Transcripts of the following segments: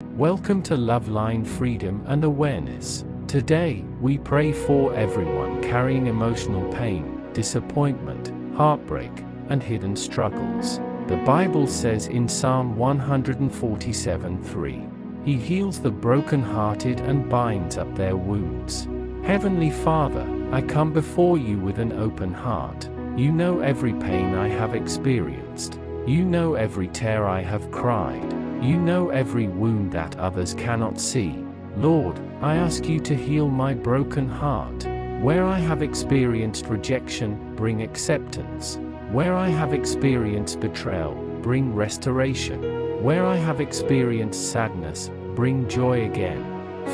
Welcome to Loveline Freedom and Awareness. Today, we pray for everyone carrying emotional pain, disappointment, heartbreak, and hidden struggles. The Bible says in Psalm 147:3, He heals the brokenhearted and binds up their wounds. Heavenly Father, I come before you with an open heart. You know every pain I have experienced. You know every tear I have cried. You know every wound that others cannot see. Lord, I ask you to heal my broken heart. Where I have experienced rejection, bring acceptance. Where I have experienced betrayal, bring restoration. Where I have experienced sadness, bring joy again.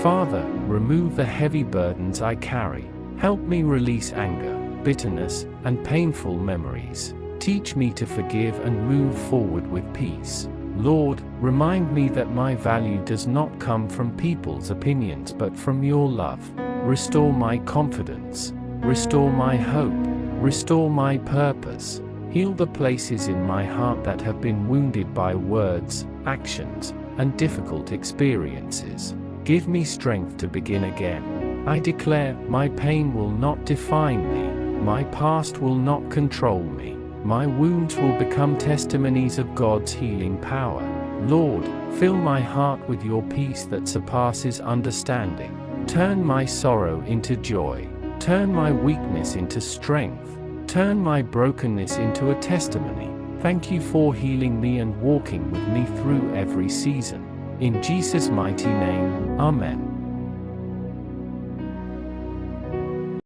Father, remove the heavy burdens I carry. Help me release anger, bitterness, and painful memories. Teach me to forgive and move forward with peace. Lord, remind me that my value does not come from people's opinions but from your love. Restore my confidence. Restore my hope. Restore my purpose. Heal the places in my heart that have been wounded by words, actions, and difficult experiences. Give me strength to begin again. I declare, my pain will not define me. My past will not control me. My wounds will become testimonies of God's healing power. Lord, fill my heart with your peace that surpasses understanding. Turn my sorrow into joy. Turn my weakness into strength. Turn my brokenness into a testimony. Thank you for healing me and walking with me through every season. In Jesus' mighty name, Amen.